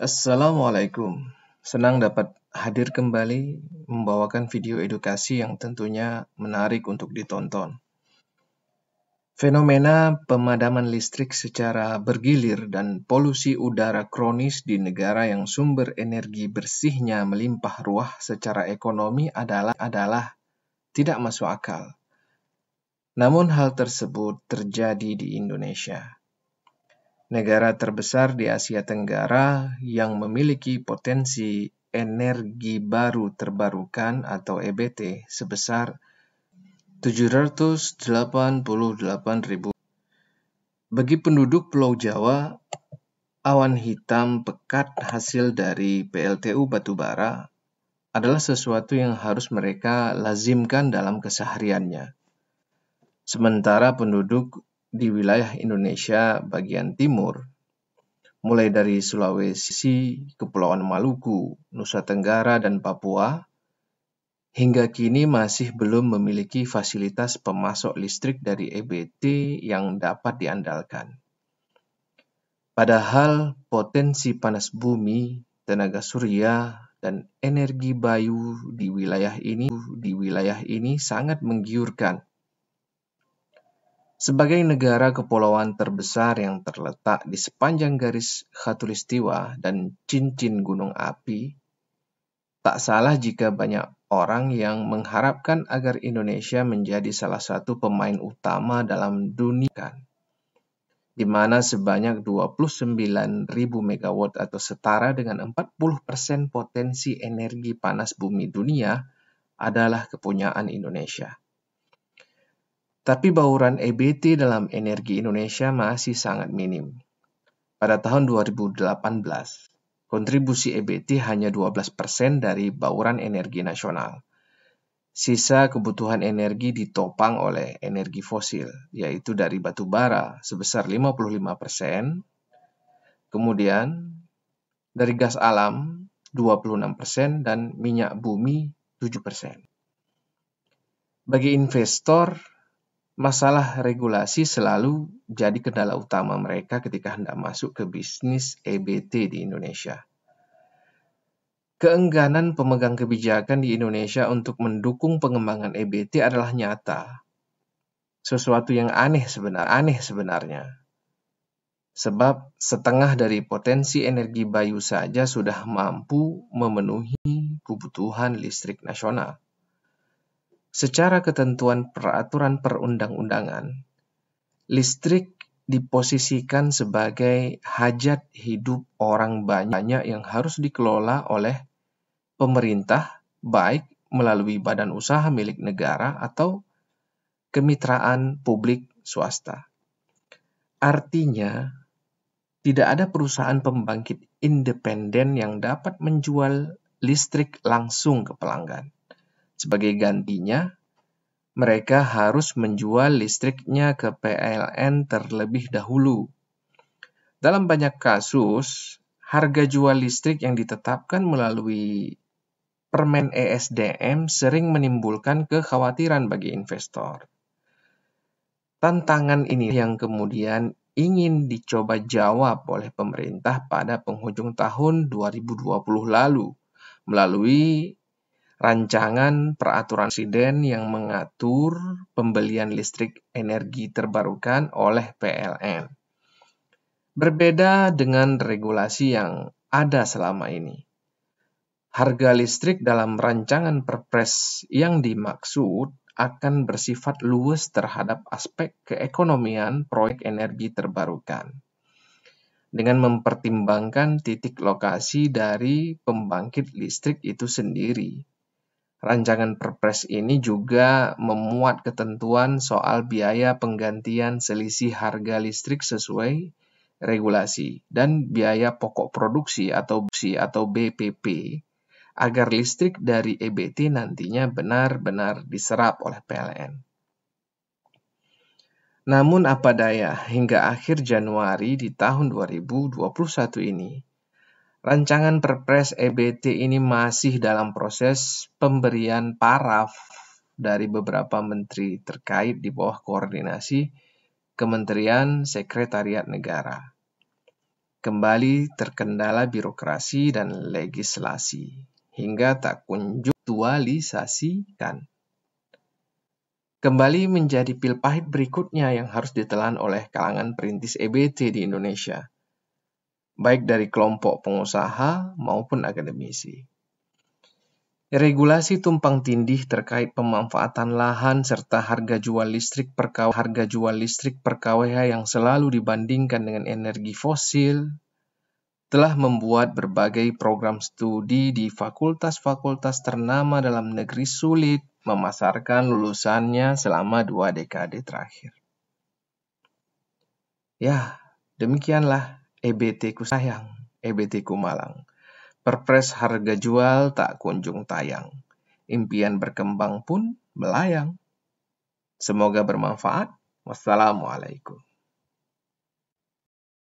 Assalamualaikum. Senang dapat hadir kembali membawakan video edukasi yang tentunya menarik untuk ditonton. Fenomena pemadaman listrik secara bergilir dan polusi udara kronis di negara yang sumber energi bersihnya melimpah ruah secara ekonomi adalah tidak masuk akal. Namun hal tersebut terjadi di Indonesia, negara terbesar di Asia Tenggara yang memiliki potensi energi baru terbarukan atau EBT sebesar 788.000. Bagi penduduk Pulau Jawa, awan hitam pekat hasil dari PLTU batubara adalah sesuatu yang harus mereka lazimkan dalam kesehariannya. Sementara penduduk di wilayah Indonesia bagian timur, mulai dari Sulawesi, Kepulauan Maluku, Nusa Tenggara, dan Papua, hingga kini masih belum memiliki fasilitas pemasok listrik dari EBT yang dapat diandalkan. Padahal potensi panas bumi, tenaga surya, dan energi bayu di wilayah ini sangat menggiurkan. Sebagai negara kepulauan terbesar yang terletak di sepanjang garis khatulistiwa dan cincin gunung api, tak salah jika banyak orang yang mengharapkan agar Indonesia menjadi salah satu pemain utama dalam dunia, di mana sebanyak 29.000 megawatt atau setara dengan 40% potensi energi panas bumi dunia adalah kepunyaan Indonesia. Tapi bauran EBT dalam energi Indonesia masih sangat minim. Pada tahun 2018, kontribusi EBT hanya 12% dari bauran energi nasional. Sisa kebutuhan energi ditopang oleh energi fosil, yaitu dari batu bara sebesar 55%, kemudian dari gas alam 26%, dan minyak bumi 7%. Bagi investor, masalah regulasi selalu jadi kendala utama mereka ketika hendak masuk ke bisnis EBT di Indonesia. Keengganan pemegang kebijakan di Indonesia untuk mendukung pengembangan EBT adalah nyata. Sesuatu yang aneh sebenarnya. Sebab setengah dari potensi energi bayu saja sudah mampu memenuhi kebutuhan listrik nasional. Secara ketentuan peraturan perundang-undangan, listrik diposisikan sebagai hajat hidup orang banyak yang harus dikelola oleh pemerintah, baik melalui badan usaha milik negara atau kemitraan publik swasta. Artinya, tidak ada perusahaan pembangkit independen yang dapat menjual listrik langsung ke pelanggan. Sebagai gantinya, mereka harus menjual listriknya ke PLN terlebih dahulu. Dalam banyak kasus, harga jual listrik yang ditetapkan melalui Permen ESDM sering menimbulkan kekhawatiran bagi investor. Tantangan ini yang kemudian ingin dicoba jawab oleh pemerintah pada penghujung tahun 2020 lalu melalui rancangan peraturan presiden yang mengatur pembelian listrik energi terbarukan oleh PLN. Berbeda dengan regulasi yang ada selama ini. Harga listrik dalam rancangan Perpres yang dimaksud akan bersifat luas terhadap aspek keekonomian proyek energi terbarukan, dengan mempertimbangkan titik lokasi dari pembangkit listrik itu sendiri. Rancangan Perpres ini juga memuat ketentuan soal biaya penggantian selisih harga listrik sesuai regulasi dan biaya pokok produksi atau BPP, agar listrik dari EBT nantinya benar-benar diserap oleh PLN. Namun apa daya, hingga akhir Januari di tahun 2021 ini, rancangan Perpres EBT ini masih dalam proses pemberian paraf dari beberapa menteri terkait di bawah koordinasi Kementerian Sekretariat Negara. kembali terkendala birokrasi dan legislasi, hingga tak kunjung aktualisasikan. Kembali menjadi pil pahit berikutnya yang harus ditelan oleh kalangan perintis EBT di Indonesia, baik dari kelompok pengusaha maupun akademisi. Regulasi tumpang tindih terkait pemanfaatan lahan serta harga jual listrik per kWh yang selalu dibandingkan dengan energi fosil telah membuat berbagai program studi di fakultas-fakultas ternama dalam negeri sulit memasarkan lulusannya selama 2 dekade terakhir. Ya, demikianlah EBT ku sayang, EBT ku malang. Perpres harga jual tak kunjung tayang. Impian berkembang pun melayang. Semoga bermanfaat. Wassalamualaikum.